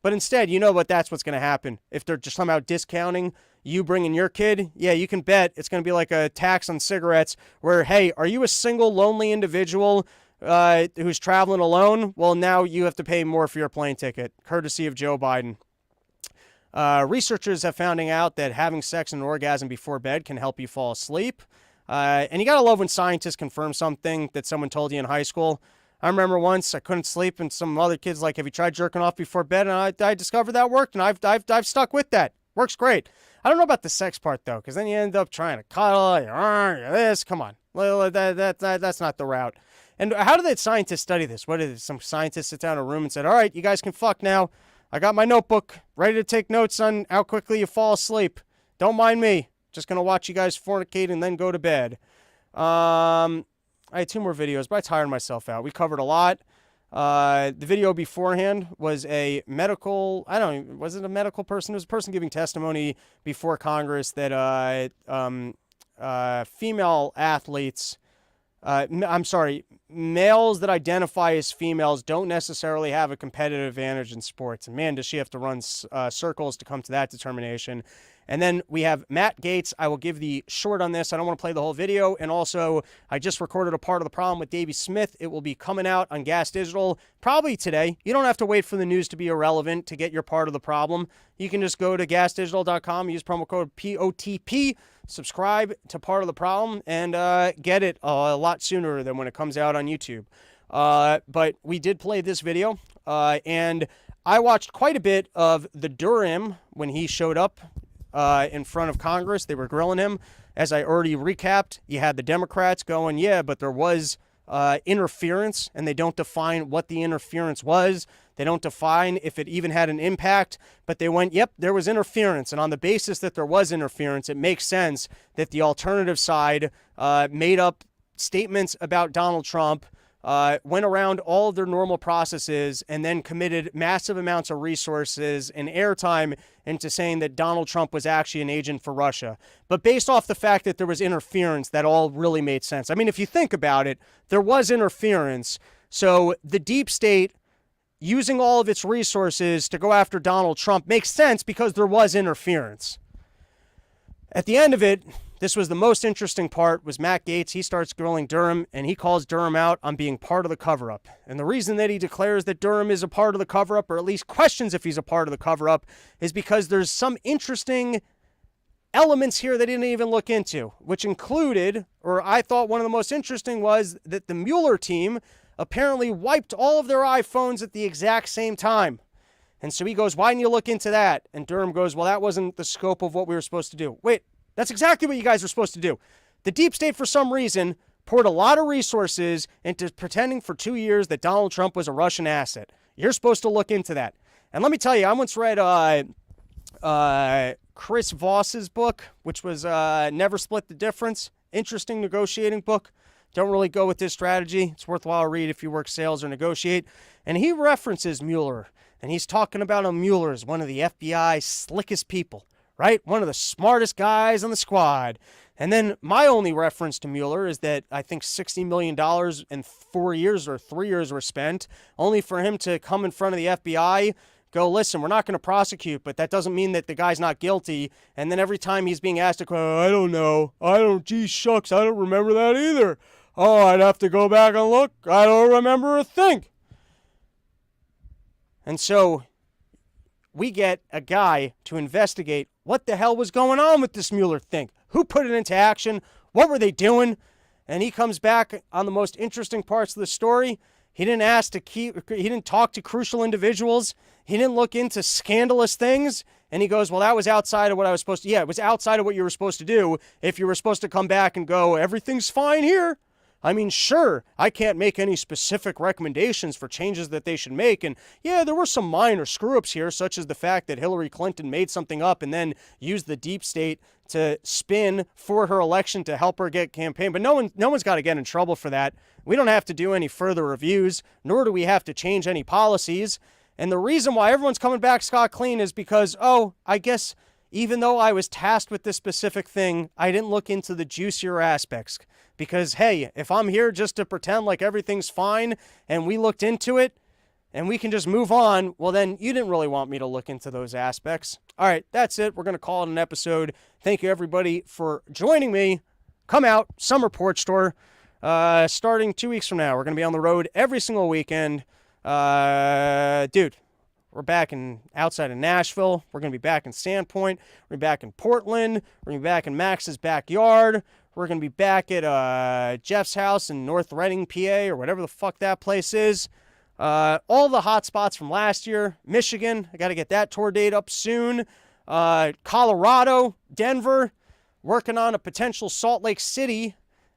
But instead, you know what? That's what's going to happen. If they're just somehow discounting you bringing your kid, yeah, you can bet it's going to be like a tax on cigarettes where, hey, are you a single lonely individual who's traveling alone? Well, now you have to pay more for your plane ticket, courtesy of Joe Biden. Researchers have found out that having sex and an orgasm before bed can help you fall asleep. And you got to love when scientists confirm something that someone told you in high school. I remember once I couldn't sleep, and some other kids like, have you tried jerking off before bed? And I discovered that worked, and I've stuck with that. Works great. I don't know about the sex part, though, because then you end up trying to cuddle, you're this. Come on. That's not the route. And how did the scientists study this? What did some scientists sit down in a room and said, all right, you guys can fuck now. I got my notebook ready to take notes on how quickly you fall asleep. Don't mind me. Just going to watch you guys fornicate and then go to bed. I had 2 more videos, but I tired myself out. We covered a lot. The video beforehand was a medical, was it a medical person? It was a person giving testimony before Congress that female athletes, males that identify as females don't necessarily have a competitive advantage in sports. And man, does she have to run circles to come to that determination. And then we have Matt Gaetz. I will give the short on this. I don't want to play the whole video. And also, I just recorded a part of the problem with Davey Smith. It will be coming out on Gas Digital probably today. You don't have to wait for the news to be irrelevant to get your part of the problem. You can just go to gasdigital.com, use promo code POTP, subscribe to Part of the Problem, and get it a lot sooner than when it comes out on YouTube. But we did play this video, and I watched quite a bit of the RYM when he showed up in front of Congress. They were grilling him. As I already recapped, you had the Democrats going, yeah, but there was interference, and they don't define what the interference was. They don't define if it even had an impact, but they went, yep, there was interference. And on the basis that there was interference, it makes sense that the alternative side made up statements about Donald Trump, went around all of their normal processes, and then committed massive amounts of resources and airtime into saying that Donald Trump was actually an agent for Russia. But based off the fact that there was interference, that all really made sense. I mean, if you think about it, there was interference. So the deep state using all of its resources to go after Donald Trump makes sense because there was interference. At the end of it, this was the most interesting part, was Matt Gaetz. He starts grilling Durham, and he calls Durham out on being part of the cover-up. And the reason that he declares that Durham is a part of the cover-up, or at least questions if he's a part of the cover-up, is because there's some interesting elements here they didn't even look into, which included, or I thought one of the most interesting was that the Mueller team apparently wiped all of their iPhones at the exact same time. And so he goes, why didn't you look into that? And Durham goes, well, that wasn't the scope of what we were supposed to do. Wait, that's exactly what you guys were supposed to do. The deep state, for some reason, poured a lot of resources into pretending for 2 years that Donald Trump was a Russian asset. You're supposed to look into that. And let me tell you, I once read Chris Voss's book, which was Never Split the Difference. Interesting negotiating book. Don't really go with this strategy. It's worthwhile to read if you work sales or negotiate. And he references Mueller. And he's talking about Mueller as one of the FBI's slickest people, right? One of the smartest guys on the squad. And then my only reference to Mueller is that I think $60 million in 4 years or 3 years were spent, only for him to come in front of the FBI, go, listen, we're not going to prosecute, but that doesn't mean that the guy's not guilty. And then every time he's being asked to go, I don't know. Gee, shucks, I don't remember that either. Oh, I'd have to go back and look. I don't remember a thing. And so we get a guy to investigate what the hell was going on with this Mueller thing. Who put it into action? What were they doing? And he comes back on the most interesting parts of the story. He didn't talk to crucial individuals. He didn't look into scandalous things. And he goes, well, that was outside of what I was supposed to. Yeah, it was outside of what you were supposed to do if you were supposed to come back and go, everything's fine here. I mean, sure, I can't make any specific recommendations for changes that they should make. And yeah, there were some minor screw-ups here, such as the fact that Hillary Clinton made something up and then used the deep state to spin for her election to help her get campaign. But no one's got to get in trouble for that. We don't have to do any further reviews, nor do we have to change any policies. And the reason why everyone's coming back scot-clean is because, I guess even though I was tasked with this specific thing, I didn't look into the juicier aspects. Because, hey, if I'm here just to pretend like everything's fine and we looked into it and we can just move on, well, then you didn't really want me to look into those aspects. All right, that's it. We're going to call it an episode. Thank you, everybody, for joining me. Come out, Summer Porch Tour, starting 2 weeks from now. We're going to be on the road every single weekend. Dude, we're back outside of Nashville. We're going to be back in Sandpoint. We're going to be back in Portland. We're going to be back in Max's backyard. We're going to be back at Jeff's house in North Reading, PA, or whatever the fuck that place is. All the hot spots from last year. Michigan, I got to get that tour date up soon. Colorado, Denver, working on a potential Salt Lake City.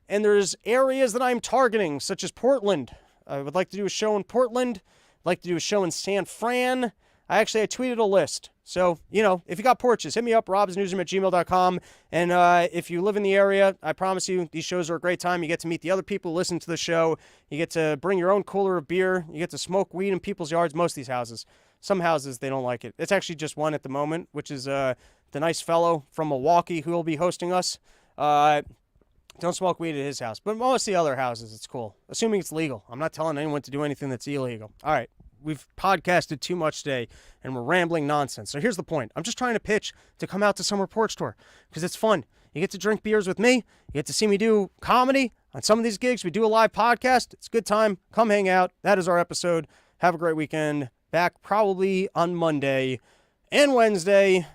And there's areas that I'm targeting, such as Portland. I would like to do a show in Portland. I'd like to do a show in San Fran. I tweeted a list. So, if you got porches, hit me up, robsnewsroom@gmail.com. And if you live in the area, I promise you, these shows are a great time. You get to meet the other people who listen to the show. You get to bring your own cooler of beer. You get to smoke weed in people's yards, most of these houses. Some houses, they don't like it. It's actually just one at the moment, which is the nice fellow from Milwaukee who will be hosting us. Don't smoke weed at his house. But most of the other houses, it's cool. Assuming it's legal. I'm not telling anyone to do anything that's illegal. All right. We've podcasted too much today, and we're rambling nonsense. So here's the point. I'm just trying to pitch to come out to Summer Porch Tour because it's fun. You get to drink beers with me. You get to see me do comedy on some of these gigs. We do a live podcast. It's a good time. Come hang out. That is our episode. Have a great weekend. Back probably on Monday and Wednesday.